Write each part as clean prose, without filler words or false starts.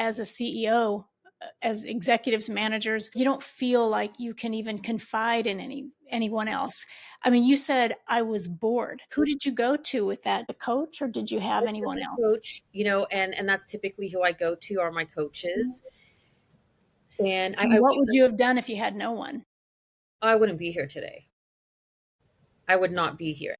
as a CEO, as executives, managers, you don't feel like you can even confide in anyone else. I mean, you said I was bored. Who did you go to with that? The coach, or did you have Just anyone a else? coach, and that's typically who I go to are my coaches. And And what would you have done if you had no one? I wouldn't be here today. I would not be here.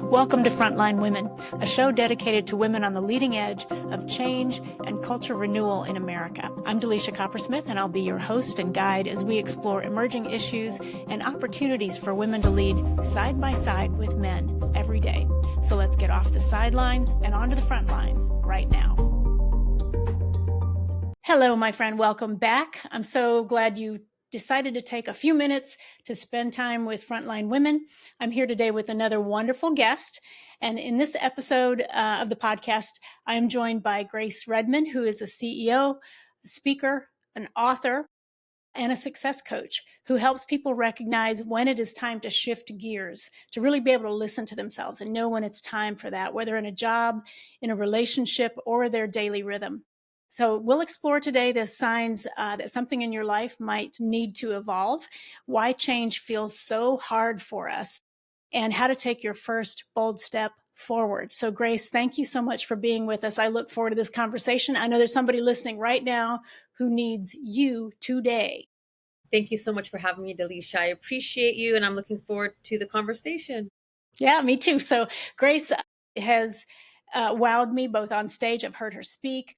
Welcome to Frontline Women, a show dedicated to women on the leading edge of change and culture renewal in America. I'm Dalisia Coppersmith, and I'll be your host and guide as we explore emerging issues and opportunities for women to lead side by side with men every day. So let's get off the sideline and onto the front line right now. Hello, my friend. Welcome back. I'm so glad you decided to take a few minutes to spend time with Frontline Women. I'm here today with another wonderful guest. And in this episode of the podcast, I'm joined by Grace Redman, who is a CEO, a speaker, an author, and a success coach who helps people recognize when it is time to shift gears, to really be able to listen to themselves and know when it's time for that, whether in a job, in a relationship, or their daily rhythm. So we'll explore today the signs that something in your life might need to evolve, why change feels so hard for us, and how to take your first bold step forward. So Grace, thank you so much for being with us. I look forward to this conversation. I know there's somebody listening right now who needs you today. Thank you so much for having me, Dalisia. I appreciate you, and I'm looking forward to the conversation. Yeah, me too. So Grace has wowed me both on stage. I've heard her speak.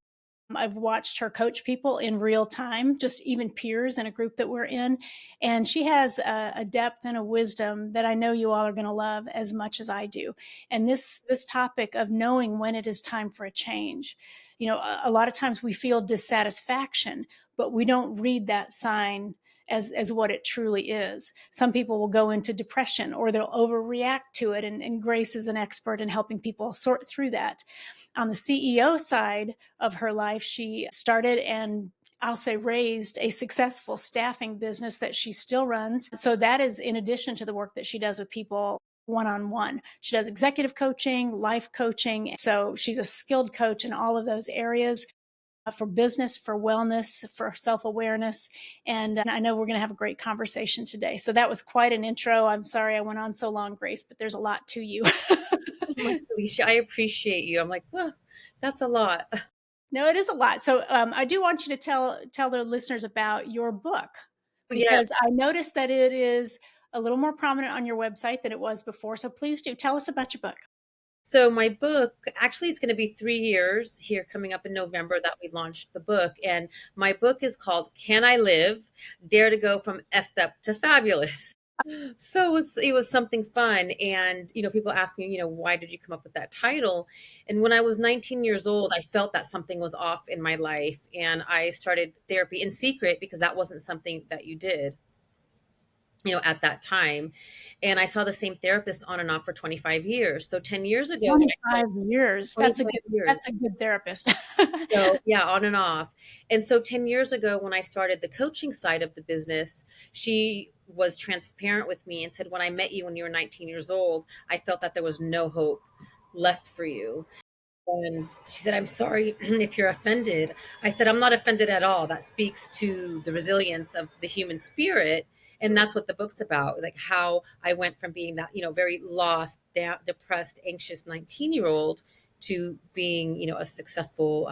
I've watched her coach people in real time, just even peers in a group that we're in. And she has a depth and a wisdom that I know you all are going to love as much as I do. And this topic of knowing when it is time for a change, a lot of times we feel dissatisfaction, but we don't read that sign as what it truly is. Some people will go into depression or they'll overreact to it. And Grace is an expert in helping people sort through that. On the CEO side of her life, she started and I'll say raised a successful staffing business that she still runs. So that is in addition to the work that she does with people one-on-one. She does executive coaching, life coaching. So she's a skilled coach in all of those areas for business, for wellness, for self-awareness. And I know we're going to have a great conversation today. So that was quite an intro. I'm sorry I went on so long, Grace, but there's a lot to you. Dalisia, I appreciate you. I'm like, well, that's a lot. No, it is a lot. So I do want you to tell the listeners about your book, Yeah. because I noticed that it is a little more prominent on your website than it was before. So please do tell us about your book. So my book, actually, it's going to be 3 years here coming up in November that we launched the book. And my book is called Can I Live? Dare to Go from Effed Up to Fabulous. So it was something fun. And, people ask me, why did you come up with that title? And when I was 19 years old, I felt that something was off in my life. And I started therapy in secret because that wasn't something that you did, at that time. And I saw the same therapist on and off for 25 years. So 10 years ago, when I started, 25 years. 25 years. That's a good therapist. So yeah, on and off. And so 10 years ago, when I started the coaching side of the business, she was transparent with me and said, when I met you when you were 19 years old, I felt that there was no hope left for you. And she said, I'm sorry if you're offended. I said, I'm not offended at all. That speaks to the resilience of the human spirit. And that's what the book's about, like how I went from being that, very lost, depressed, anxious 19-year-old to being, a successful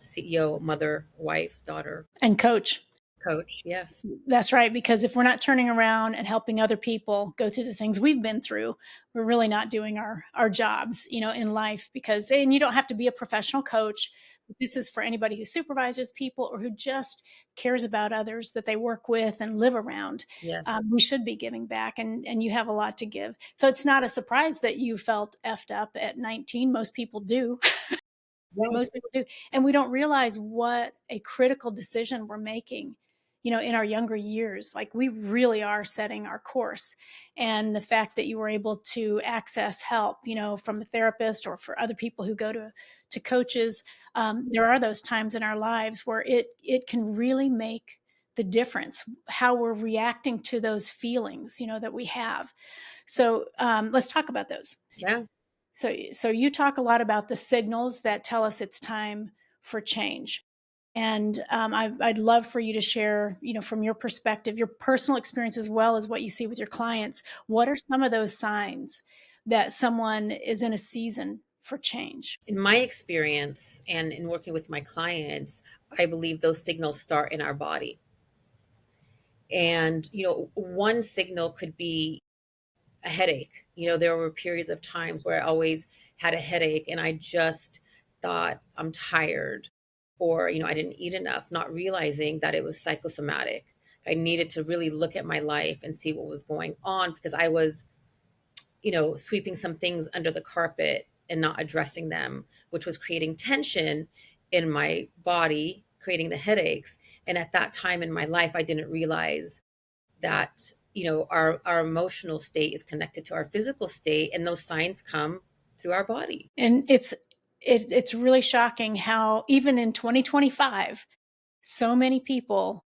CEO, mother, wife, daughter, And coach. coach. Yes. That's right. Because if we're not turning around and helping other people go through the things we've been through, we're really not doing our jobs, in life. And you don't have to be a professional coach. This is for anybody who supervises people or who just cares about others that they work with and live around. Yes. We should be giving back, and you have a lot to give. So it's not a surprise that you felt effed up at 19. Most people do. Yeah. Most people do. And we don't realize what a critical decision we're making, in our younger years. Like we really are setting our course. And the fact that you were able to access help, from a therapist or for other people who go to coaches, there are those times in our lives where it can really make the difference, how we're reacting to those feelings, that we have. So let's talk about those. Yeah. So you talk a lot about the signals that tell us it's time for change. And I'd love for you to share, from your perspective, your personal experience as well as what you see with your clients. What are some of those signs that someone is in a season for change? In my experience and in working with my clients, I believe those signals start in our body. And, one signal could be a headache. There were periods of times where I always had a headache and I just thought I'm tired, or, I didn't eat enough, not realizing that it was psychosomatic. I needed to really look at my life and see what was going on, because I was, sweeping some things under the carpet and not addressing them, which was creating tension in my body, creating the headaches. And at that time in my life, I didn't realize that, our emotional state is connected to our physical state, and those signs come through our body. And it's really shocking how even in 2025, so many people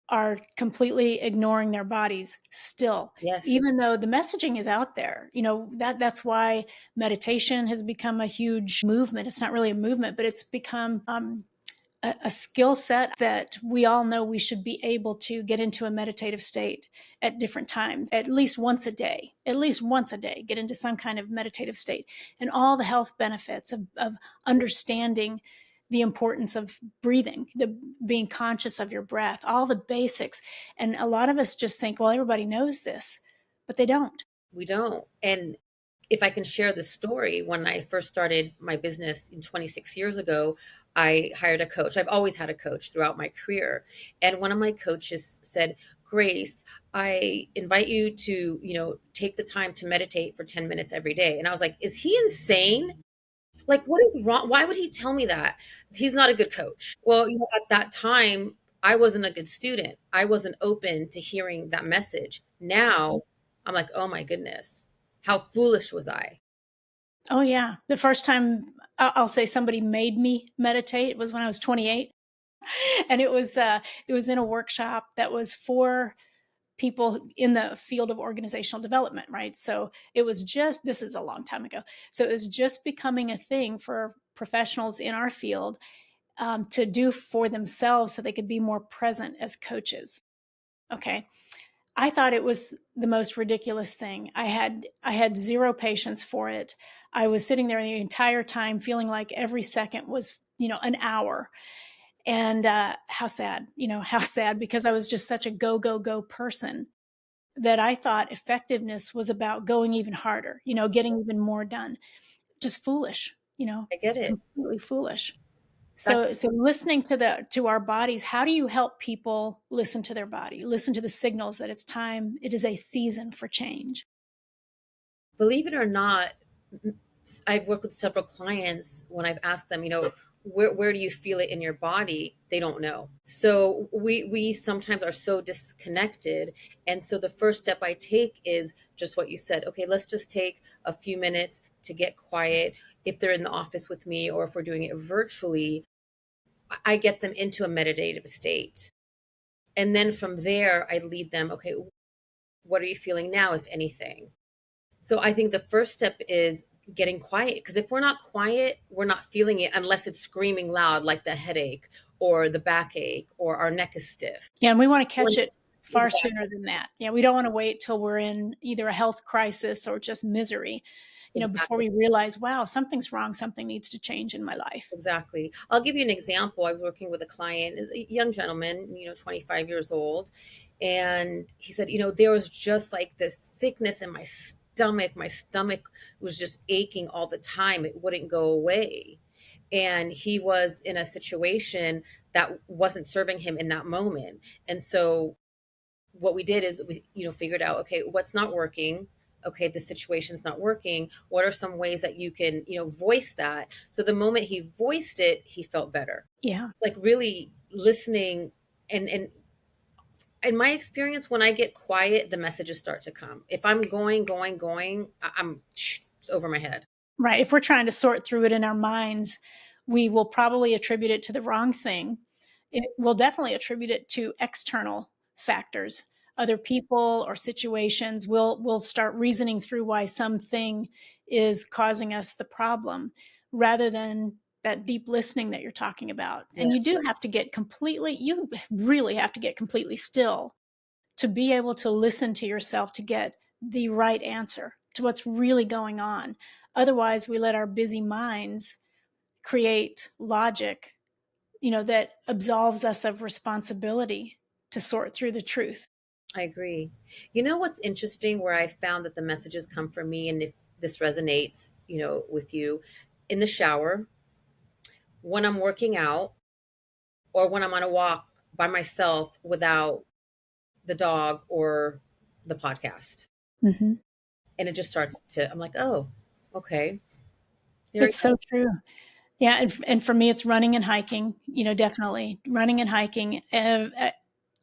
are completely ignoring their bodies still, Yes, even though the messaging is out there. That's why meditation has become a huge movement. It's not really a movement, but it's become a skill set that we all know we should be able to get into a meditative state at different times, at least once a day, get into some kind of meditative state, and all the health benefits of understanding the importance of breathing, the being conscious of your breath, all the basics. And a lot of us just think, well, everybody knows this, but they don't. we don't. And if I can share the story, when I first started my business 26 years ago, I hired a coach. I've always had a coach throughout my career. And one of my coaches said, Grace, I invite you to, take the time to meditate for 10 minutes every day. And I was like, is he insane? Like, what is wrong? Why would he tell me that? He's not a good coach. Well, at that time, I wasn't a good student. I wasn't open to hearing that message. Now I'm like, oh my goodness, how foolish was I? Oh, yeah. The first time I'll say somebody made me meditate was when I was 28. And it was in a workshop that was for people in the field of organizational development, right? So it was just, this is a long time ago. So it was just becoming a thing for professionals in our field to do for themselves so they could be more present as coaches. Okay. I thought it was the most ridiculous thing. I had zero patience for it. I was sitting there the entire time feeling like every second was, an hour. And how sad, how sad, because I was just such a go, go, go person that I thought effectiveness was about going even harder, getting even more done. Just foolish, I get it. completely foolish. That's So listening to our bodies, how do you help people listen to their body, listen to the signals that it's time, it is a season for change? Believe it or not, I've worked with several clients when I've asked them, where do you feel it in your body? They don't know. So we sometimes are so disconnected. And so the first step I take is just what you said. Okay, let's just take a few minutes to get quiet. If they're in the office with me, or if we're doing it virtually, I get them into a meditative state. And then from there, I lead them, okay, what are you feeling now, if anything? So I think the first step is getting quiet, because if we're not quiet, we're not feeling it unless it's screaming loud, like the headache or the backache or our neck is stiff. Yeah, and we want to catch When- it far Exactly. sooner than that. Yeah, we don't want to wait till we're in either a health crisis or just misery, before Exactly. we realize, wow, something's wrong, something needs to change in my life. Exactly. I'll give you an example. I was working with a client, is a young gentleman, 25 years old, and he said, there was just like this sickness in my stomach. My stomach was just aching all the time. It wouldn't go away. And he was in a situation that wasn't serving him in that moment. And so what we did is we figured out, okay, what's not working. Okay, the situation's not working. What are some ways that you can voice that? So the moment he voiced it, he felt better. Yeah. Like really listening. And in my experience, when I get quiet, the messages start to come. If I'm going, I'm it's over my head. Right. If we're trying to sort through it in our minds, we will probably attribute it to the wrong thing. It will definitely attribute it to external factors other people or situations. We'll start reasoning through why something is causing us the problem rather than that deep listening that you're talking about. And Yes, you really have to get completely still to be able to listen to yourself to get the right answer to what's really going on. Otherwise, we let our busy minds create logic, that absolves us of responsibility to sort through the truth. I agree. You know what's interesting where I found that the messages come from me, and if this resonates, with you, in the shower, when I'm working out, or when I'm on a walk by myself without the dog or the podcast. Mhm. And it just starts to, I'm like, oh, okay. There we It's go. so true. Yeah, and for me, it's running and hiking, definitely. Running and hiking,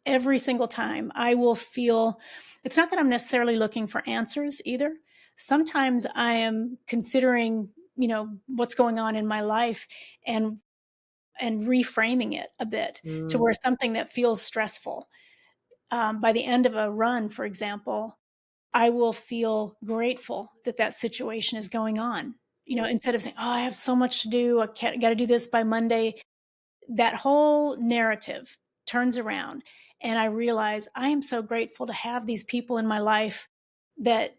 every single time, I will feel it's not that I'm necessarily looking for answers either. Sometimes I am considering, what's going on in my life and reframing it a bit to Mm, where something that feels stressful, by the end of a run, for example, I will feel grateful that that situation is going on. Instead of saying, "Oh, I have so much to do. I got to do this by Monday." That whole narrative turns around, and I realize I am so grateful to have these people in my life that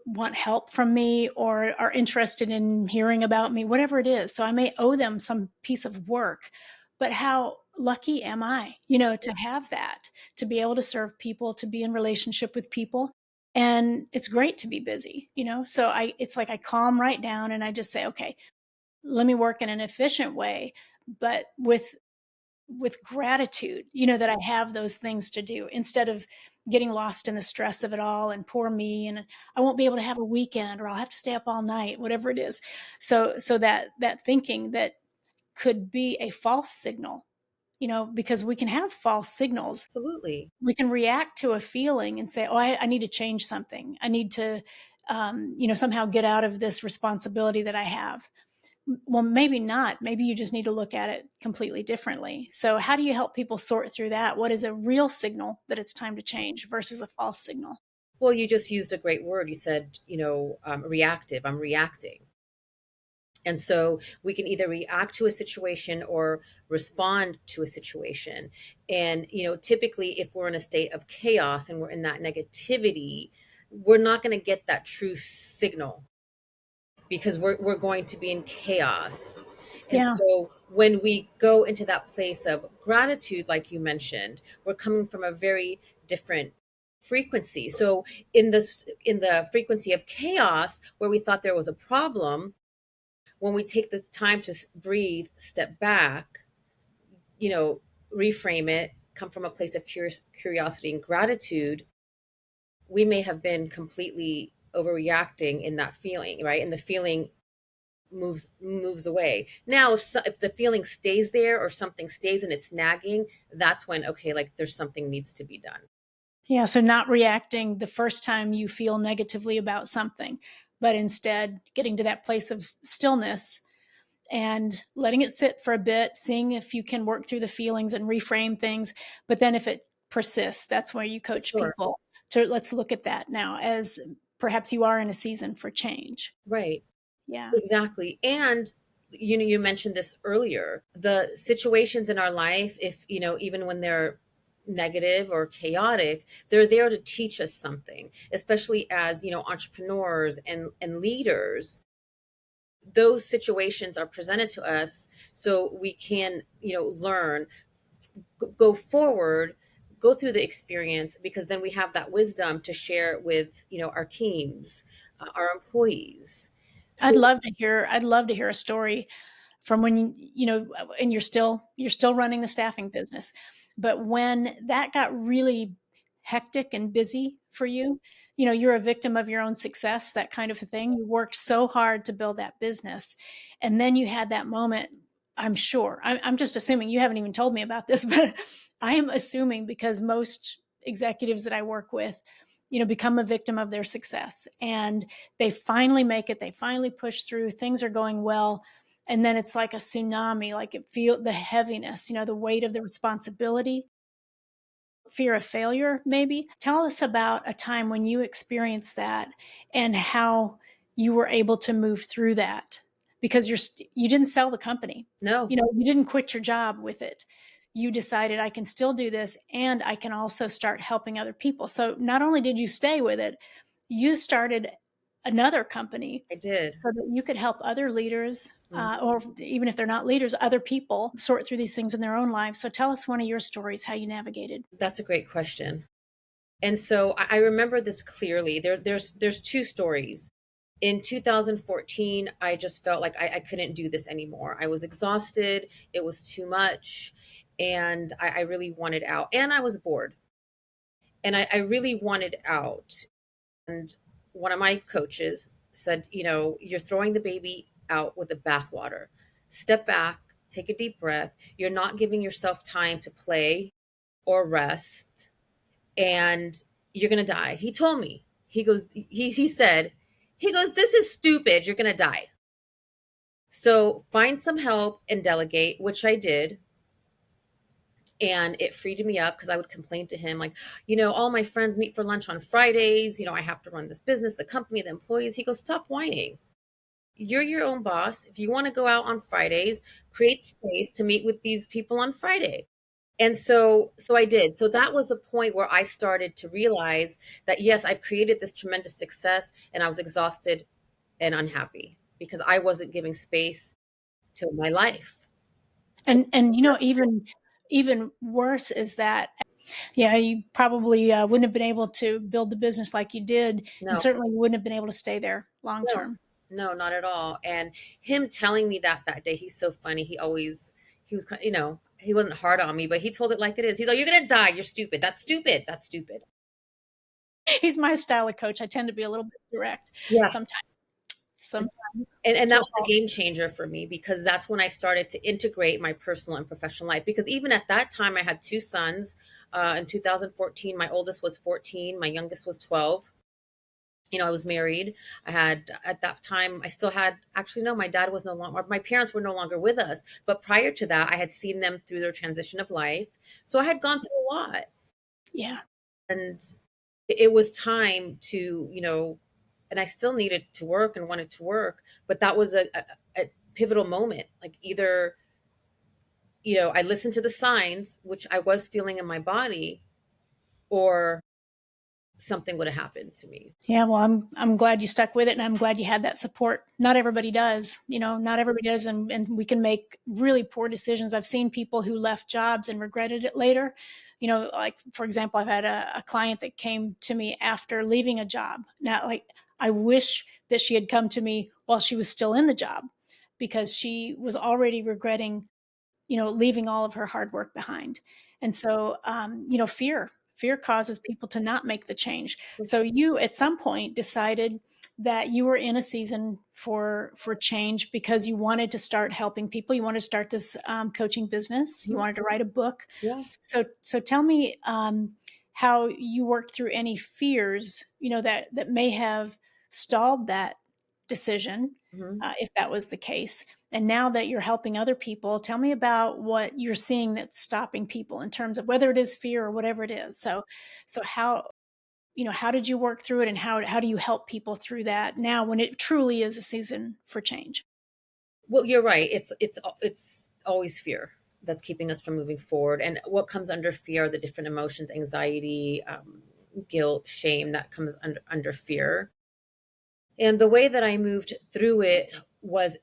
want help from me or are interested in hearing about me, whatever it is. So I may owe them some piece of work, but how lucky am I, to have that, to be able to serve people, to be in relationship with people. And it's great to be busy, so it's like I calm right down and I just say, okay, let me work in an efficient way, but with gratitude, that I have those things to do instead of getting lost in the stress of it all and poor me and I won't be able to have a weekend or I'll have to stay up all night, whatever it is. So that thinking that could be a false signal, because we can have false signals. absolutely. We can react to a feeling and say, "Oh, I need to change something. I need to, somehow get out of this responsibility that I have." Well, maybe not. Maybe you just need to look at it completely differently. So, how do you help people sort through that? What is a real signal that it's time to change versus a false signal? Well, you just used a great word. You said, reactive. I'm reacting. And so we can either react to a situation or respond to a situation. And, typically, if we're in a state of chaos and we're in that negativity, we're not going to get that true signal because we're going to be in chaos. And Yeah. so when we go into that place of gratitude, like you mentioned, we're coming from a very different frequency. So in the frequency of chaos, where we thought there was a problem, when we take the time to breathe, step back, you know, reframe it, come from a place of curiosity and gratitude, we may have been completely overreacting in that feeling, right? And the feeling moves away. Now, if the feeling stays there or something stays and it's nagging, that's when, okay, like there's something needs to be done. Yeah. So, not reacting the first time you feel negatively about something, but instead getting to that place of stillness and letting it sit for a bit, seeing if you can work through the feelings and reframe things. But then if it persists, that's where you coach Sure. people to let's look at that now as perhaps you are in a season for change. Right. Yeah. Exactly. And you mentioned this earlier. The situations in our life, if even when they're negative or chaotic, they're there to teach us something, especially as, entrepreneurs and leaders. Those situations are presented to us so we can, learn, go forward, go through the experience, because then we have that wisdom to share with, our teams, our employees. So I'd love to hear a story from when and you're still running the staffing business, but when that got really hectic and busy for you, you're a victim of your own success, that kind of a thing. You worked so hard to build that business, and then you had that moment. I'm sure. I'm just assuming you haven't even told me about this, but I am assuming because most executives that I work with, become a victim of their success, and they finally make it. They finally push through. Things are going well, and then it's like a tsunami, like it feel the heaviness, the weight of the responsibility. fear of failure, maybe. Tell us about a time when you experienced that and how you were able to move through that because you didn't sell the company. No, You didn't quit your job with it. You decided I can still do this and I can also start helping other people. So not only did you stay with it, you started another company I did. so that you could help other leaders, Mm, or even if they're not leaders, other people sort through these things in their own lives. So tell us one of your stories, how you navigated. that's a great question. And so I remember this clearly. There's two stories. In 2014, I just felt like I couldn't do this anymore. I was exhausted. It was too much. And I really wanted out. And I was bored. And I really wanted out. And one of my coaches said, you're throwing the baby out with the bathwater. Step back, take a deep breath. You're not giving yourself time to play or rest, and you're going to die. He told me, he said, this is stupid. You're going to die. So find some help and delegate, which I did. And it freed me up because I would complain to him, like, all my friends meet for lunch on Fridays. I have to run this business, the company, the employees. He goes, stop whining. You're your own boss. If you want to go out on Fridays, create space to meet with these people on Friday. And so I did. So that was a point where I started to realize that, yes, I've created this tremendous success and I was exhausted and unhappy because I wasn't giving space to my life. And even worse is that, yeah, you probably wouldn't have been able to build the business like you did, and No, certainly wouldn't have been able to stay there long no, term. no, not at all. And him telling me that day, he's so funny. He was, he wasn't hard on me, but he told it like it is. He's like, you're going to die. You're stupid. That's stupid. That's stupid. He's my style of coach. I tend to be a little bit direct Yeah. sometimes. Sometimes And to that a was a fault. game changer for me because that's when I started to integrate my personal and professional life. Because even at that time, I had two sons. In 2014, my oldest was 14, my youngest was 12. I was married. I had, at that time, I still had, actually, no, my dad was no longer, my parents were no longer with us. But prior to that, I had seen them through their transition of life. So I had gone through a lot. Yeah. And it was time to, and I still needed to work and wanted to work, but that was a pivotal moment. Like either, I listened to the signs, which I was feeling in my body, or something would have happened to me. Yeah, well, I'm glad you stuck with it, and I'm glad you had that support. Not everybody does, not everybody does, and we can make really poor decisions. I've seen people who left jobs and regretted it later. Like for example, I've had a client that came to me after leaving a job. Now, like I wish that she had come to me while she was still in the job, because she was already regretting leaving all of her hard work behind. And so, fear causes people to not make the change. For So sure. you, at some point, decided that you were in a season for change because you wanted to start helping people. You wanted to start this coaching business. You Mhm. wanted to write a book. Yeah. So tell me how you worked through any fears, that may have stalled that decision, Mhm. if that was the case. And now that you're helping other people, tell me about what you're seeing that's stopping people in terms of whether it is fear or whatever it is. So how did you work through it, and how do you help people through that now when it truly is a season for change? Well, you're right. It's always fear that's keeping us from moving forward. And what comes under fear are the different emotions, anxiety, guilt, shame that comes under fear. And the way that I moved through it was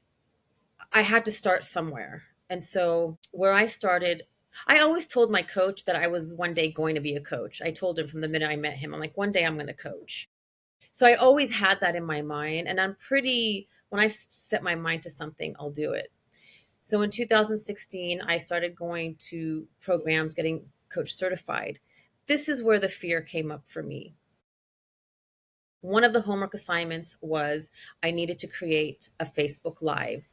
I had to start somewhere. And so where I started, I always told my coach that I was one day going to be a coach. I told him from the minute I met him, I'm like, one day I'm going to coach. So I always had that in my mind. And when I set my mind to something, I'll do it. So in 2016, I started going to programs, getting coach certified. This is where the fear came up for me. One of the homework assignments was I needed to create a Facebook Live.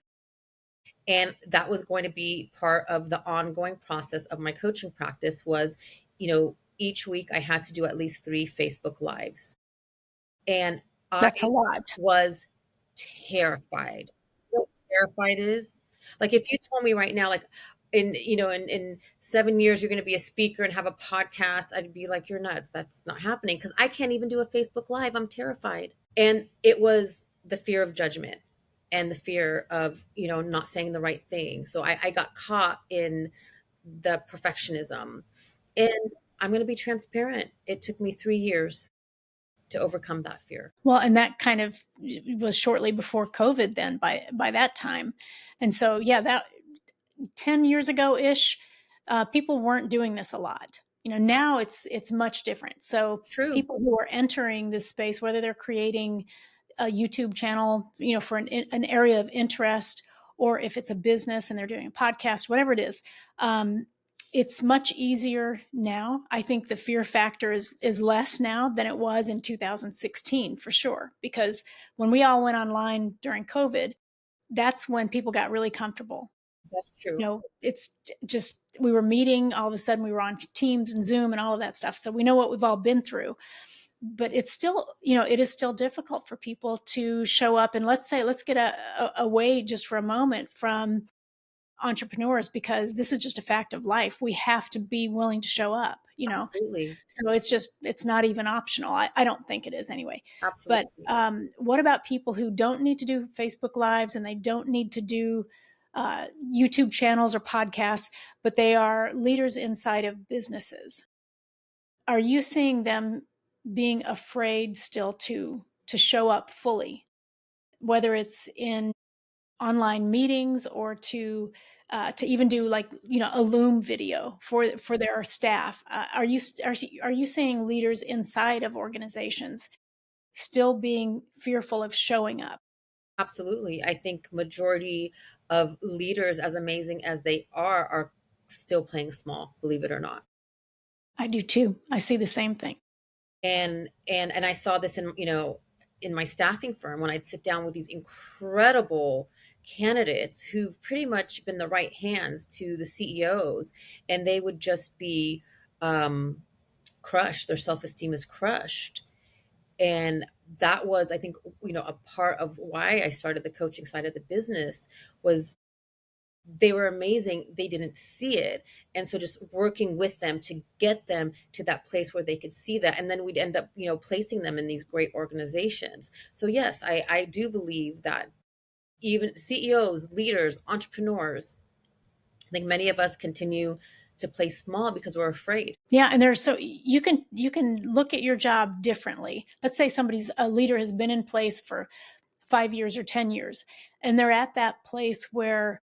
And that was going to be part of the ongoing process of my coaching practice was, each week I had to do at least 3 Facebook Lives. And I That's a lot. was terrified. You know what terrified is? Like if you told me right now, like in 7 years you're going to be a speaker and have a podcast, I'd be like, you're nuts. That's not happening, because I can't even do a Facebook Live. I'm terrified. And it was the fear of judgment and the fear of not saying the right thing. So I got caught in the perfectionism. And I'm going to be transparent, it took me 3 years to overcome that fear. Well, and that kind of was shortly before COVID then by that time. And so, yeah, that 10 years ago ish, people weren't doing this a lot. Now it's much different. So True. people who are entering this space, whether they're creating a YouTube channel, for an area of interest, or if it's a business and they're doing a podcast, whatever it is, it's much easier now. I think the fear factor is less now than it was in 2016, for sure, because when we all went online during COVID, that's when people got really comfortable. That's true. It's just, we were meeting, all of a sudden we were on Teams and Zoom and all of that stuff. So we know what we've all been through. But it's still, it is still difficult for people to show up. And let's get away just for a moment from entrepreneurs, because this is just a fact of life. We have to be willing to show up. Absolutely. So it's not even optional. I don't think it is anyway. But Absolutely. what about people who don't need to do Facebook Lives and they don't need to do YouTube channels or podcasts, but they are leaders inside of businesses? Are you seeing them being afraid still to show up fully, whether it's in online meetings or to even do, like, a Loom video for their staff? Are you seeing leaders inside of organizations still being fearful of showing up? Absolutely. I think majority of leaders, as amazing as they are still playing small, believe it or not. I do too. I see the same thing. And I saw this in my staffing firm, when I'd sit down with these incredible candidates who've pretty much been the right hands to the CEOs, and they would just be crushed. Their self-esteem is crushed. And that was, I think, a part of why I started the coaching side of the business. Was they were amazing, they didn't see it. And so just working with them to get them to that place where they could see that, and then we'd end up placing them in these great organizations. So yes, I do believe that even CEOs, leaders, entrepreneurs, I think many of us continue to play small because we're afraid. Yeah, and there's, so you can look at your job differently. Let's say a leader has been in place for 5 years or 10 years, and they're at that place where,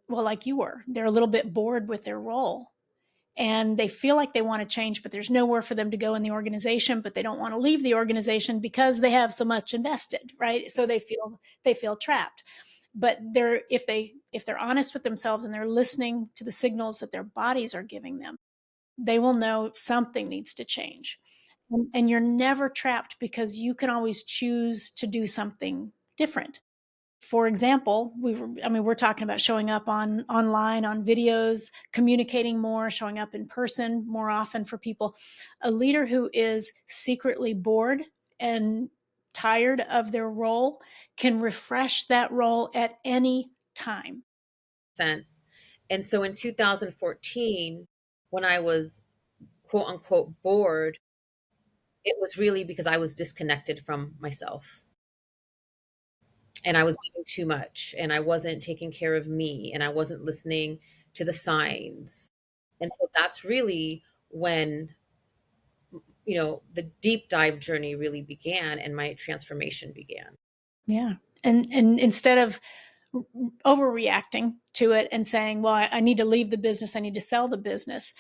well, like you were, they're a little bit bored with their role. And they feel like they want to change, but there's nowhere for them to go in the organization, but they don't want to leave the organization because they have so much invested, right? So they feel trapped. But if they're honest with themselves and they're listening to the signals that their bodies are giving them, they will know something needs to change. And you're never trapped, because you can always choose to do something different. For example, we're talking about showing up online, on videos, communicating more, showing up in person more often for people. A leader who is secretly bored and tired of their role can refresh that role at any time. And so in 2014, when I was quote unquote bored, it was really because I was disconnected from myself, and I was doing too much, and I wasn't taking care of me, and I wasn't listening to the signs. And so that's really when, the deep dive journey really began and my transformation began. Yeah. And instead of overreacting to it and saying, well, I need to leave the business, I need to sell the business,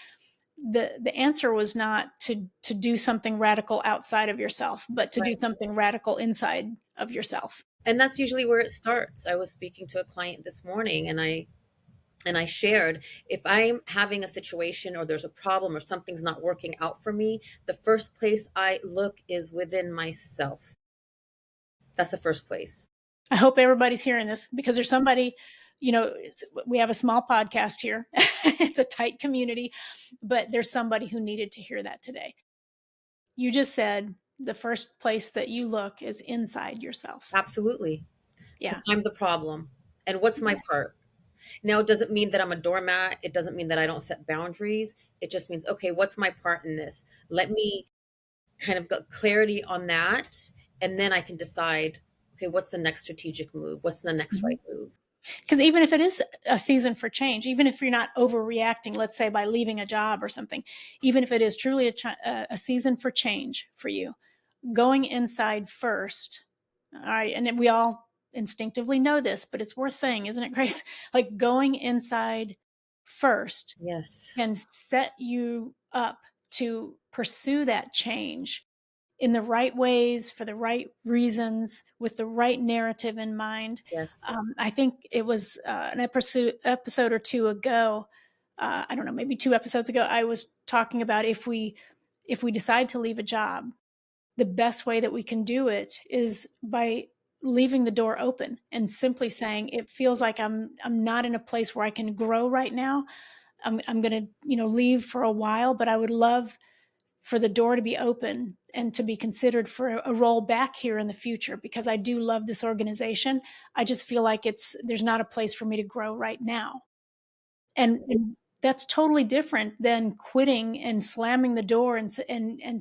the answer was not to do something radical outside of yourself, but to do Right. something radical inside of yourself. And that's usually where it starts. I was speaking to a client this morning, and I shared, if I'm having a situation or there's a problem or something's not working out for me, the first place I look is within myself. That's the first place. I hope everybody's hearing this, because there's somebody, we have a small podcast here. It's a tight community, but there's somebody who needed to hear that today. You just said the first place that you look is inside yourself. Absolutely. Yeah. Because I'm the problem. And what's my part? Now, it doesn't mean that I'm a doormat. It doesn't mean that I don't set boundaries. It just means, okay, what's my part in this? Let me kind of get clarity on that. And then I can decide, okay, what's the next strategic move? What's the next right move? Because even if it is a season for change, even if you're not overreacting, let's say by leaving a job or something, even if it is truly a season for change for you, going inside first. All right. And we all instinctively know this, but it's worth saying, isn't it, Grace? Like going inside first Yes. can set you up to pursue that change in the right ways, for the right reasons, with the right narrative in mind. Yes. I think it was an episode or two ago. I don't know, maybe 2 episodes ago. I was talking about if we decide to leave a job, the best way that we can do it is by leaving the door open and simply saying, it feels like I'm not in a place where I can grow right now. I'm going to, leave for a while, but I would love for the door to be open and to be considered for a role back here in the future, because I do love this organization. I just feel like there's not a place for me to grow right now. And that's totally different than quitting and slamming the door and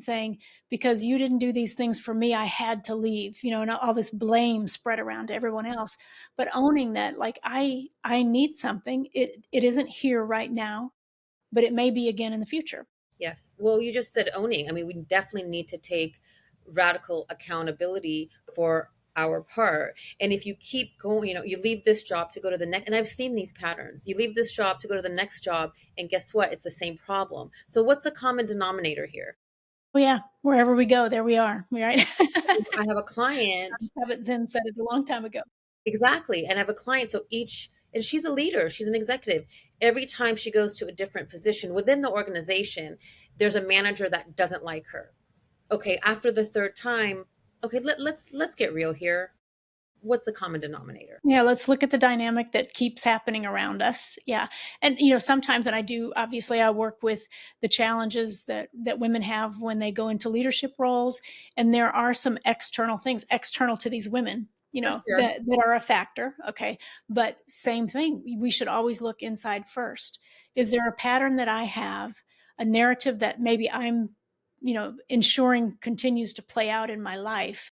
saying, because you didn't do these things for me, I had to leave, and all this blame spread around to everyone else. But owning that, like, I need something. It isn't here right now, but it may be again in the future. Yes. Well, you just said owning. I mean, we definitely need to take radical accountability for our part. And if you keep going, you leave this job to go to the next, and I've seen these patterns. You leave this job to go to the next job, and guess what? It's the same problem. So what's the common denominator here? Oh yeah, wherever we go, there we are, right? I have a client. Habit Zen said it a long time ago. Exactly. And I have a client, so and she's a leader, she's an executive. Every time she goes to a different position within the organization, there's a manager that doesn't like her. Okay, after the third time, okay, let's get real here. What's the common denominator? Yeah, let's look at the dynamic that keeps happening around us. Yeah. And sometimes, and I do, obviously I work with the challenges that women have when they go into leadership roles, and there are some external things external to these women, For sure. that are a factor, okay? But same thing, we should always look inside first. Is there a pattern that I have, a narrative that maybe I'm, ensuring continues to play out in my life,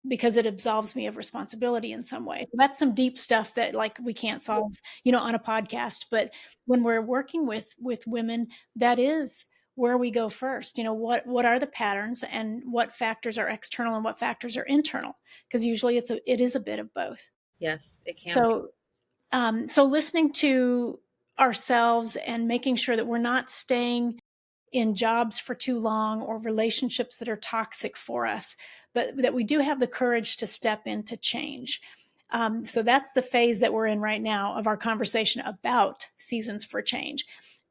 because it absolves me of responsibility in some way. So that's some deep stuff that, like, we can't solve, on a podcast. But when we're working with women, that is where we go first. What are the patterns, and what factors are external and what factors are internal? Because usually it is a bit of both. Yes, it can be. So listening to ourselves and making sure that we're not staying in jobs for too long or relationships that are toxic for us, but that we do have the courage to step into change. So that's the phase that we're in right now of our conversation about seasons for change.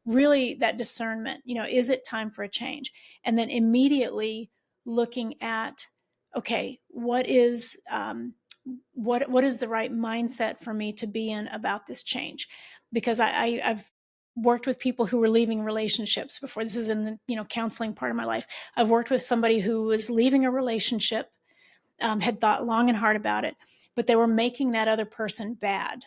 Really, that discernment, is it time for a change? And then immediately looking at, okay, what is the right mindset for me to be in about this change? Because I've worked with people who were leaving relationships before. This is in the counseling part of my life. I've worked with somebody who was leaving a relationship, had thought long and hard about it, but they were making that other person bad.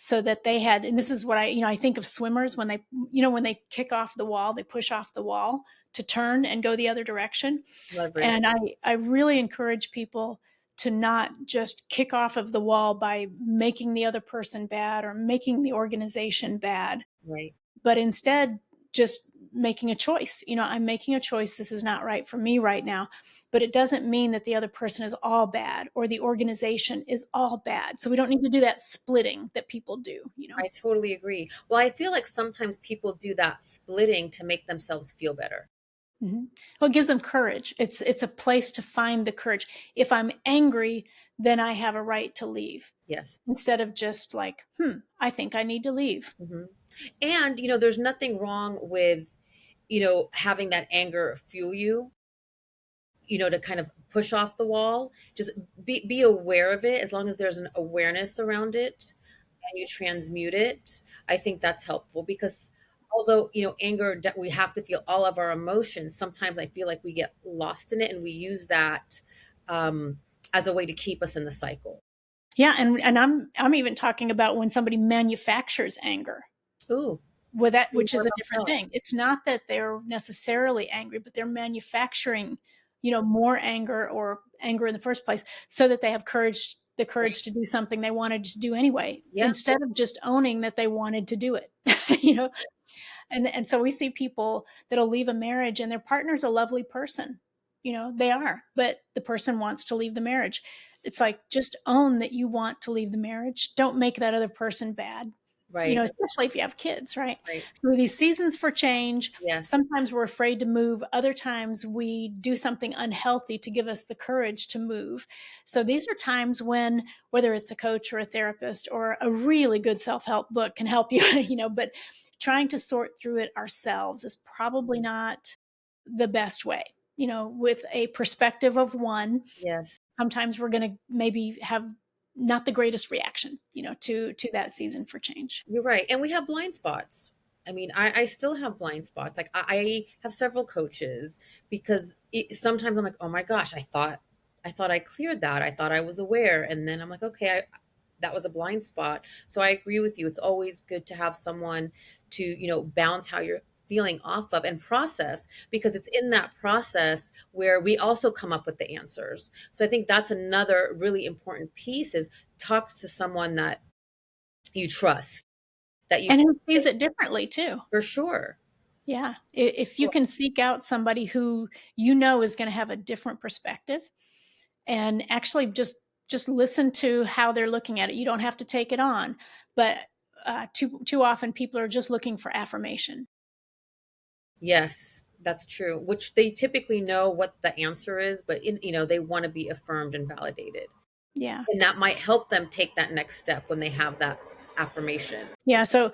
So that they had, and this is what I think of swimmers when they kick off the wall, they push off the wall to turn and go the other direction. Leverage. And I really encourage people to not just kick off of the wall by making the other person bad or making the organization bad, Right. but instead just making a choice. I'm making a choice. This is not right for me right now. But it doesn't mean that the other person is all bad or the organization is all bad. So we don't need to do that splitting that people do. I totally agree. Well, I feel like sometimes people do that splitting to make themselves feel better. Mm-hmm. Well, it gives them courage. It's a place to find the courage. If I'm angry, then I have a right to leave, Yes. instead of just like, I think I need to leave. Hmm. And, there's nothing wrong with, having that anger fuel you, to kind of push off the wall. Just be aware of it. As long as there's an awareness around it and you transmute it, I think that's helpful, because although, anger, we have to feel all of our emotions. Sometimes I feel like we get lost in it and we use that, as a way to keep us in the cycle. Yeah, and I'm even talking about when somebody manufactures anger. Ooh, With that, tell me which more is a about different that. thing. It's not that they're necessarily angry, but they're manufacturing, more anger or anger in the first place so that they have the courage to do something they wanted to do anyway, Yeah, instead of just owning that they wanted to do it. you know, and so we see people that'll leave a marriage and their partner's a lovely person. They are, but the person wants to leave the marriage. It's like, just own that you want to leave the marriage. Don't make that other person bad. right, Especially if you have kids, right? right. So these seasons for change, Yes, sometimes we're afraid to move. Other times we do something unhealthy to give us the courage to move. So these are times when, whether it's a coach or a therapist or a really good self-help book can help you, but trying to sort through it ourselves is probably not the best way. With a perspective of one, yes. sometimes we're going to maybe have not the greatest reaction, to that season for change. You're right. And we have blind spots. I mean, I still have blind spots. Like I have several coaches because sometimes I'm like, oh my gosh, I thought I cleared that. I thought I was aware. And then I'm like, okay, that was a blind spot. So I agree with you. It's always good to have someone to, bounce how you're feeling off of and process, because it's in that process where we also come up with the answers. So I think that's another really important piece is talk to someone that you trust, that you And feel who sees safe it differently too. for sure. Yeah. If you So can seek out somebody who is going to have a different perspective, and actually just listen to how they're looking at it. You don't have to take it on, but too often people are just looking for affirmation. yes, that's true. Which they typically know what the answer is, but they want to be affirmed and validated. Yeah. And that might help them take that next step when they have that affirmation. Yeah, so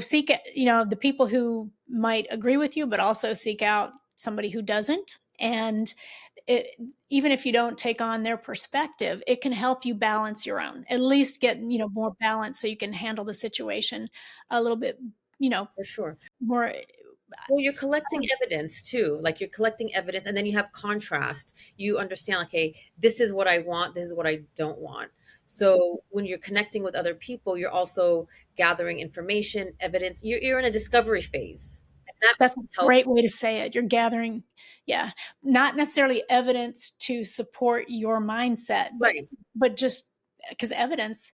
seek, the people who might agree with you, but also seek out somebody who doesn't. And it, even if you don't take on their perspective, it can help you balance your own. At least get, more balance so you can handle the situation a little bit, you know, For sure. more. Well, you're collecting evidence too. Like you're collecting evidence and then you have contrast. You understand, like, hey, this is what I want, this is what I don't want. So when you're connecting with other people, you're also gathering information, evidence. You're in a discovery phase. And that That's a helps. great way to say it. You're gathering, yeah, not necessarily evidence to support your mindset, but Right. just because evidence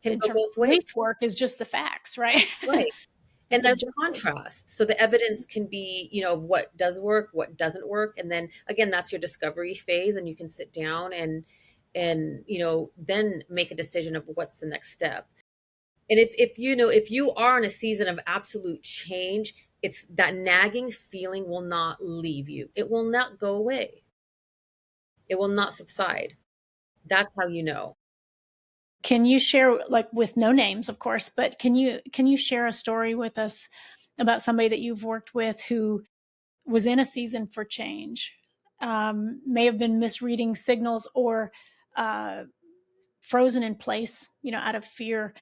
Can in go terms both of ways. police work is just the facts, right? Right. And It's there's objective. contrast. So the evidence can be, of what does work, what doesn't work. And then again, that's your discovery phase. And you can sit down and then make a decision of what's the next step. And if you are in a season of absolute change, it's that nagging feeling will not leave you. It will not go away. It will not subside. That's how you know. Can you share, like, with no names, of course, but can you share a story with us about somebody that you've worked with who was in a season for change, may have been misreading signals or uh, frozen in place, out of fear,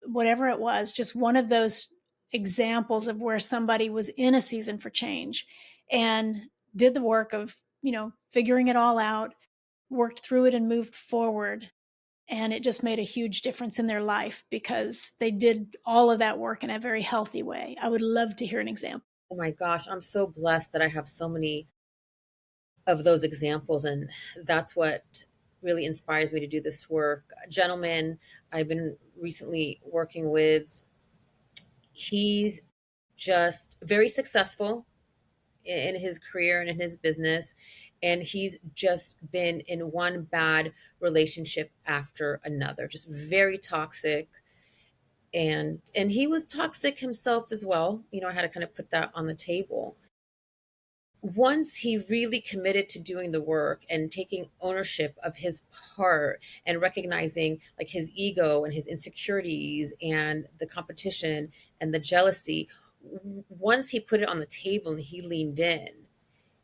whatever it was, just one of those examples of where somebody was in a season for change and did the work of, figuring it all out, worked through it and moved forward. And it just made a huge difference in their life because they did all of that work in a very healthy way. I would love to hear an example. Oh my gosh, I'm so blessed that I have so many of those examples. And that's what really inspires me to do this work. A gentleman I've been recently working with, he's just very successful in his career and in his business. And he's just been in one bad relationship after another, just very toxic. And he was toxic himself as well. I had to kind of put that on the table. Once he really committed to doing the work and taking ownership of his part and recognizing like his ego and his insecurities and the competition and the jealousy, once he put it on the table and he leaned in,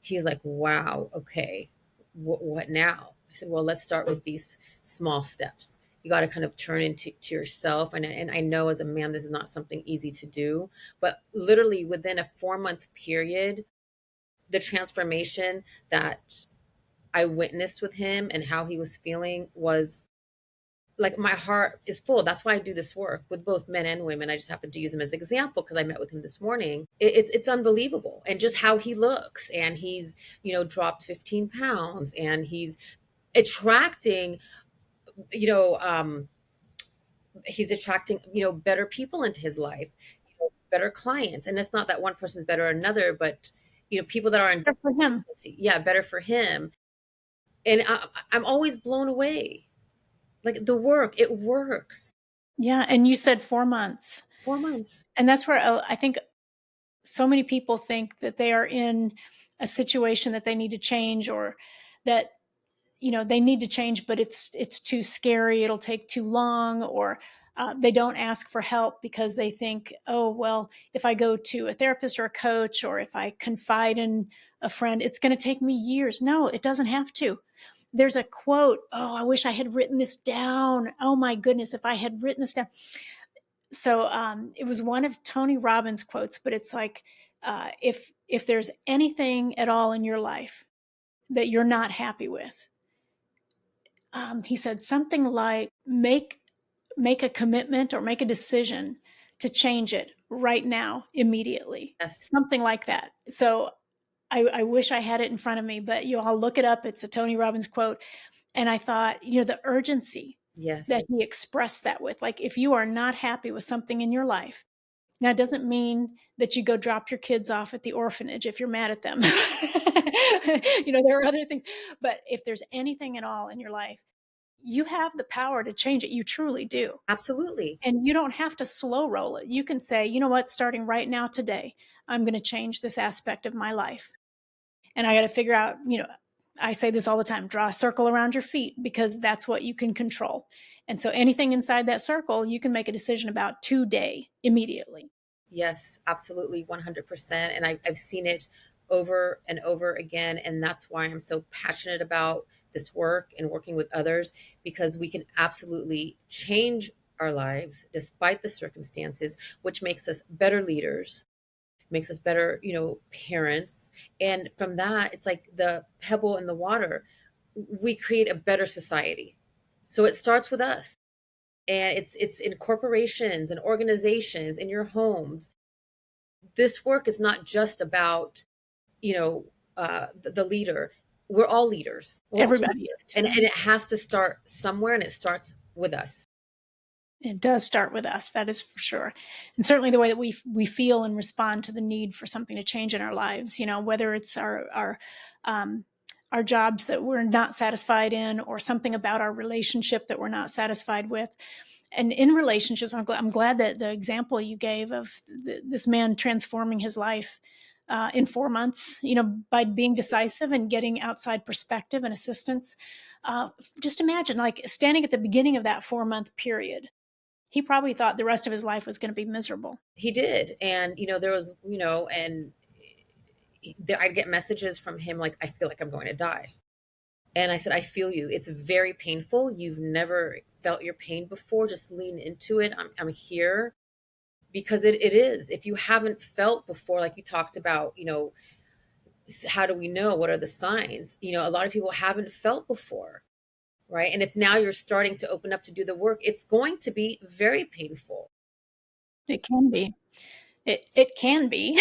he was like, wow, okay, what now? I said, well, let's start with these small steps. You got to kind of turn into to yourself. And I know as a man, this is not something easy to do, but literally within a 4-month period, the transformation that I witnessed with him and how he was feeling was like my heart is full. That's why I do this work with both men and women. I just happen to use him as an example because I met with him this morning. It's unbelievable, and just how he looks, and he's dropped 15 pounds, and he's attracting you know he's attracting better people into his life, better clients. And it's not that one person's better or another, but people that are in Good for him. yeah, better for him. And I'm always blown away. Like the work, it works. Yeah, and you said 4 months. 4 months. And that's where I think so many people think that they are in a situation that they need to change, or that they need to change, but it's too scary, it'll take too long, or they don't ask for help because they think, oh well, if I go to a therapist or a coach, or if I confide in a friend, it's going to take me years. No, it doesn't have to. There's a quote, oh, I wish I had written this down. Oh my goodness, if I had written this down. So it was one of Tony Robbins' quotes, but it's like, if there's anything at all in your life that you're not happy with, he said something like, make a commitment or make a decision to change it right now, immediately, Yes. something like that. So I wish I had it in front of me, but I'll look it up. It's a Tony Robbins quote. And I thought, the urgency Yes. that he expressed that with, like, if you are not happy with something in your life, now, it doesn't mean that you go drop your kids off at the orphanage if you're mad at them. There are other things. But if there's anything at all in your life, you have the power to change it. You truly do. Absolutely. And you don't have to slow roll it. You can say, you know what, starting right now today, I'm going to change this aspect of my life. And I got to figure out, I say this all the time, draw a circle around your feet, because that's what you can control. And so anything inside that circle, you can make a decision about today, immediately. Yes, absolutely, 100%. And I've seen it over and over again. And that's why I'm so passionate about this work and working with others, because we can absolutely change our lives despite the circumstances, which makes us better leaders, makes us better, parents. And from that, it's like the pebble in the water. We create a better society. So it starts with us. And it's in corporations and organizations, in your homes. This work is not just about the leader. We're all leaders. We're all Everybody leaders. is, And yeah. it has to start somewhere, and it starts with us. It does start with us, that is for sure. And certainly the way that we feel and respond to the need for something to change in our lives, whether it's our jobs that we're not satisfied in, or something about our relationship that we're not satisfied with. And in relationships, I'm glad that the example you gave of this man transforming his life in 4 months, by being decisive and getting outside perspective and assistance. Just imagine, like, standing at the beginning of that 4 month period, he probably thought the rest of his life was going to be miserable. He did. And there was, and I'd get messages from him like, I feel like I'm going to die. And I said, I feel you. It's very painful. You've never felt your pain before. Just lean into it. I'm here, because it is. If you haven't felt before, like you talked about, how do we know? What are the signs? A lot of people haven't felt before, right? And if now you're starting to open up to do the work, it's going to be very painful. It can be. It can be.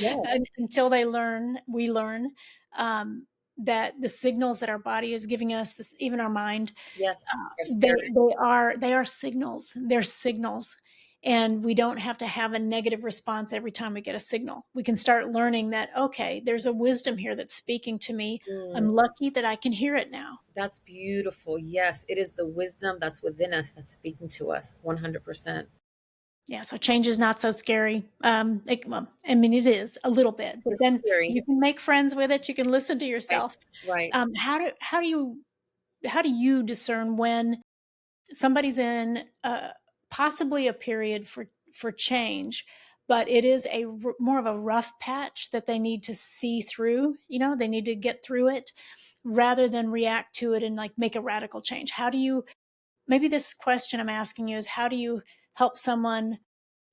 Yeah. Until we learn that the signals that our body is giving us, this, even our mind, Yes. Our they spirit. they are signals. They're signals, and we don't have to have a negative response every time we get a signal. We can start learning that, okay, there's a wisdom here that's speaking to me. Mm, I'm lucky that I can hear it now. that's beautiful. Yes, it is the wisdom that's within us that's speaking to us 100%. Yeah, so change is not so scary. Well, I mean, it is a little bit, but It's then scary. you can make friends with it. You can listen to Right. yourself. Right. How do you discern when somebody's in possibly a period for change, but it is more of a rough patch that they need to see through? They need to get through it rather than react to it and, like, make a radical change. Maybe this question I'm asking you is, how do you help someone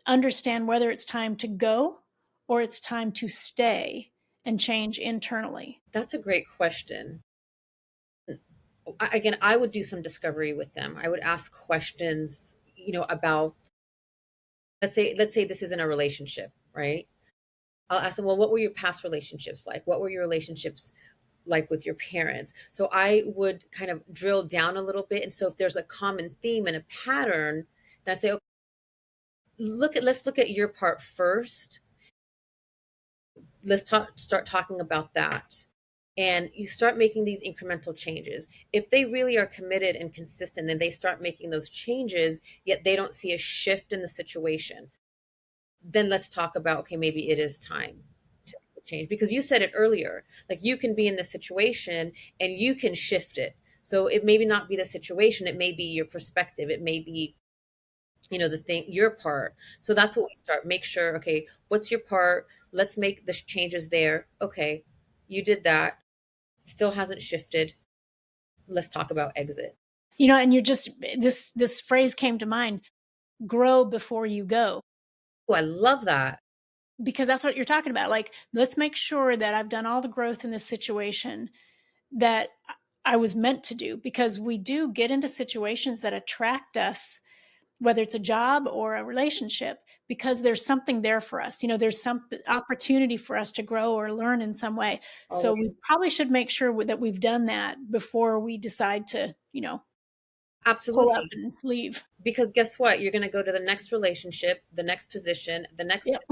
understand whether it's time to go or it's time to stay and change internally? That's a great question. again, I would do some discovery with them. I would ask questions, about, let's say this isn't a relationship, right? I'll ask them, well, what were your past relationships like? What were your relationships like with your parents? So I would kind of drill down a little bit. And so if there's a common theme and a pattern, then I say, okay, let's look at your part first. Start talking about that. And you start making these incremental changes. If they really are committed and consistent, then they start making those changes, yet they don't see a shift in the situation. Then let's talk about, okay, maybe it is time to change, because you said it earlier, like you can be in this situation and you can shift it. So it maybe not be the situation, it may be your perspective, it may be, the thing, your part. So that's what we start, make sure, okay, what's your part, let's make the changes there. Okay, you did that, still hasn't shifted, let's talk about exit. And you're just, this phrase came to mind: grow before you go. Oh, I love that. Because that's what you're talking about. Like, let's make sure that I've done all the growth in this situation that I was meant to do, because we do get into situations that attract us, whether it's a job or a relationship, because there's something there for us. There's some opportunity for us to grow or learn in some way. So we Always. probably should make sure that we've done that before we decide to, pull up Absolutely. and leave. Because guess what, you're going to go to the next relationship, the next position, the next, Yep.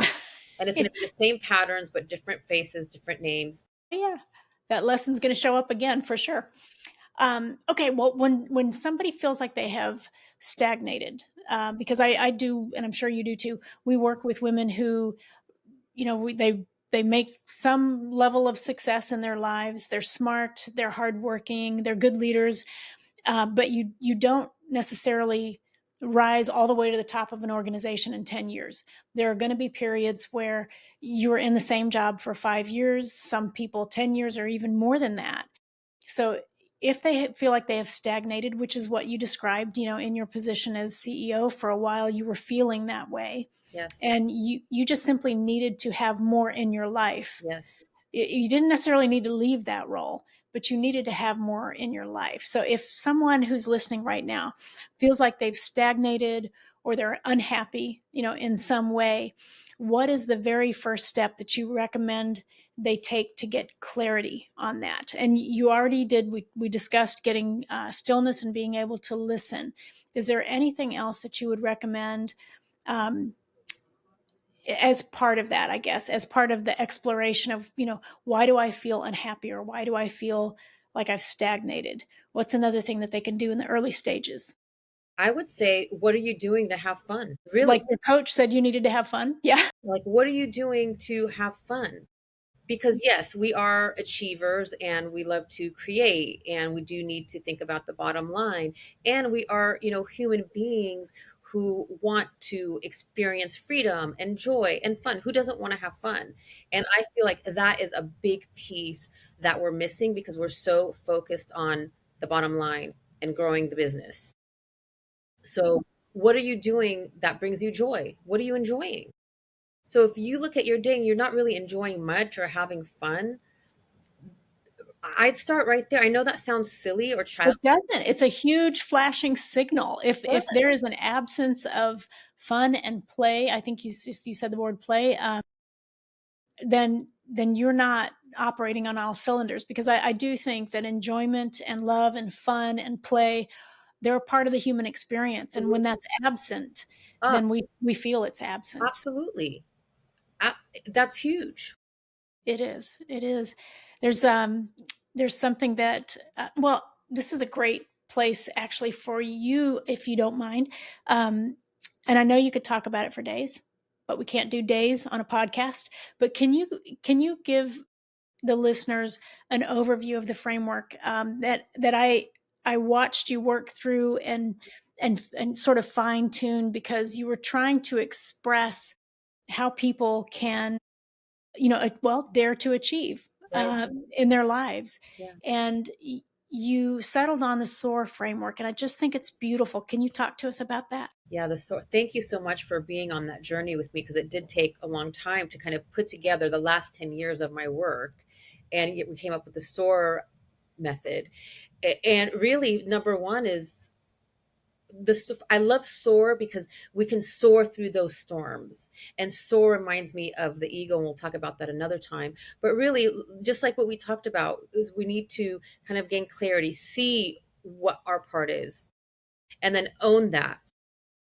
and it's going to be the same patterns but different faces, different names. Yeah. That lesson's going to show up again for sure. Okay, well, when somebody feels like they have stagnated, because I do, and I'm sure you do too. We work with women who, they make some level of success in their lives. They're smart, they're hardworking, they're good leaders, but you don't necessarily rise all the way to the top of an organization in 10 years. There are going to be periods where you're in the same job for 5 years, some people 10 years, or even more than that. So if they feel like they have stagnated, which is what you described, in your position as CEO for a while, you were feeling that way, Yes. and you just simply needed to have more in your life. Yes. You didn't necessarily need to leave that role, but you needed to have more in your life. So if someone who's listening right now feels like they've stagnated or they're unhappy, in some way, what is the very first step that you recommend they take to get clarity on that? And you already did, we discussed getting stillness and being able to listen. Is there anything else that you would recommend, um, as part of that, I guess, as part of the exploration of, why do I feel unhappy, or why do I feel like I've stagnated? What's another thing that they can do in the early stages? I would say, what are you doing to have fun? Like Really? your coach said, you needed to have fun. Yeah. Like, what are you doing to have fun? Because yes, we are achievers and we love to create and we do need to think about the bottom line. And we are, human beings who want to experience freedom and joy and fun. Who doesn't want to have fun? And I feel like that is a big piece that we're missing because we're so focused on the bottom line and growing the business. So, what are you doing that brings you joy? What are you enjoying? So, if you look at your day and you're not really enjoying much or having fun, I'd start right there. I know that sounds silly or It childish, doesn't. It's a huge flashing signal. If but there is an absence of fun and play, I think you said the word play, then you're not operating on all cylinders, because I do think that enjoyment and love and fun and play, they're a part of the human experience. And when absolutely. that's absent, Ah, then we feel its absence. absolutely. A That's huge. It is. It is. There's there's something that, well, this is a great place actually for you, if you don't mind. Um, and I know you could talk about it for days, but we can't do days on a podcast. But can you give the listeners an overview of the framework, that I watched you work through and sort of fine tune, because you were trying to express how people can, well, dare to achieve, Right. in their lives. Yeah. And you settled on the SOAR framework, and I just think it's beautiful. Can you talk to us about that? Yeah, thank you so much for being on that journey with me because it did take a long time to kind of put together the last 10 years of my work. And yet we came up with the SOAR method. And really, number one is I love Soar because we can soar through those storms. And Soar reminds me of the ego, and we'll talk about that another time. But really, just like what we talked about, is we need to kind of gain clarity, see what our part is, and then own that,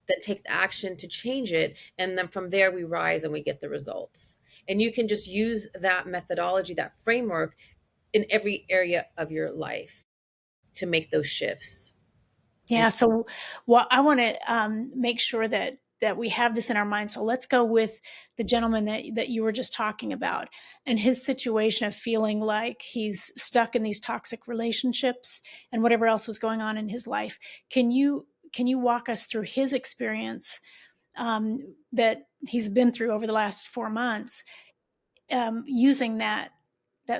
then take the action to change it. And then from there, we rise and we get the results. And you can just use that methodology, that framework in every area of your life to make those shifts. And Yeah. So, what I want to make sure that we have this in our mind. So let's go with the gentleman that you were just talking about, and his situation of feeling like he's stuck in these toxic relationships and whatever else was going on in his life. Can you walk us through his experience that he's been through over the last 4 months, using that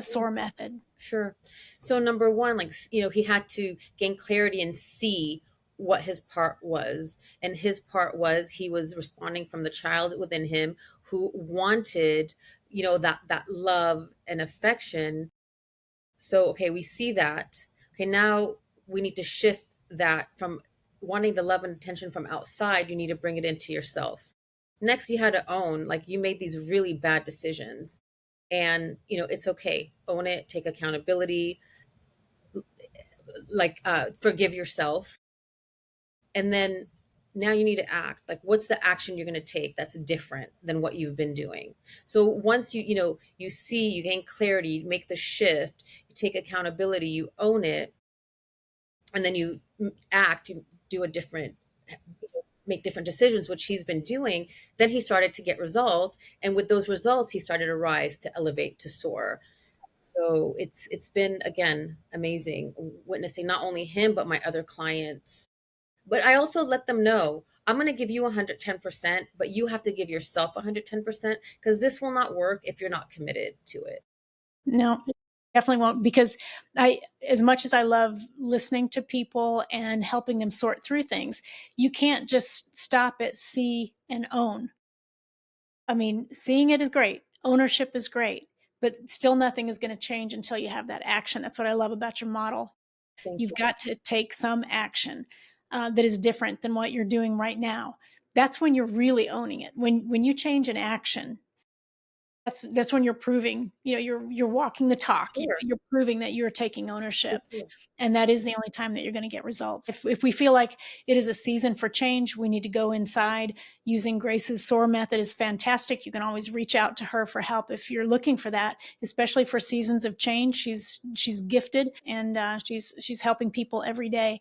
SOAR method? sure. So number one, like, he had to gain clarity and see what his part was. And his part was he was responding from the child within him who wanted, that love and affection. So, okay, we see that. Okay, now we need to shift that from wanting the love and attention from outside. You need to bring it into yourself. Next, you had to own, like, you made these really bad decisions. And, it's okay. Own it, take accountability, like, forgive yourself. And then now you need to act. Like, what's the action you're going to take that's different than what you've been doing? So once you see, you gain clarity, you make the shift, you take accountability, you own it, and then you act, you do a different, make different decisions, which he's been doing. Then he started to get results, and with those results he started to rise, to elevate, to soar. So it's been, again, amazing witnessing not only him but my other clients. But I also let them know, I'm going to give you 110%, but you have to give yourself 110%, because this will not work if you're not committed to it. No, definitely won't, because as much as I love listening to people and helping them sort through things, you can't just stop at see and own. I mean, seeing it is great. Ownership is great, but still nothing is going to change until you have that action. That's what I love about your model. Thank You've you. got to take some action that is different than what you're doing right now. That's when you're really owning it. When you change an action, that's when you're proving, you're walking the talk. Sure. You're proving that you're taking Me ownership, too. and that is the only time that you're going to get results. If we feel like it is a season for change, we need to go inside. Using Grace's SOAR method is fantastic. You can always reach out to her for help if you're looking for that, especially for seasons of change. She's gifted, and she's helping people every day.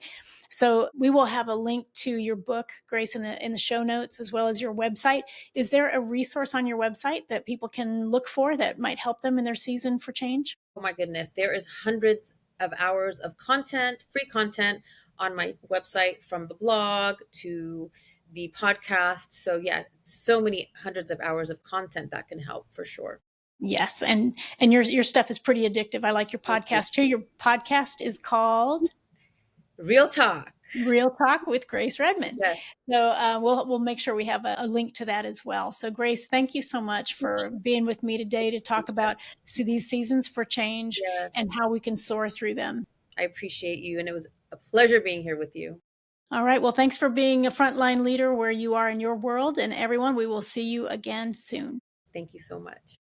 So we will have a link to your book, Grace, in the show notes, as well as your website. Is there a resource on your website that people can look for that might help them in their season for change? Oh my goodness, there is hundreds of hours of content, free content, on my website, from the blog to the podcast. So yeah, so many hundreds of hours of content that can help for sure. Yes, and your stuff is pretty addictive. I like your Thank you. podcast too. Your podcast is called Real talk. Real Talk with Grace Redman. Yes. So we'll make sure we have a link to that as well. So Grace, thank you so much for being with me today to talk about these seasons for change Yes. and how we can soar through them. I appreciate you, and it was a pleasure being here with you. All right. Well, thanks for being a frontline leader where you are in your world, and everyone, we will see you again soon. Thank you so much.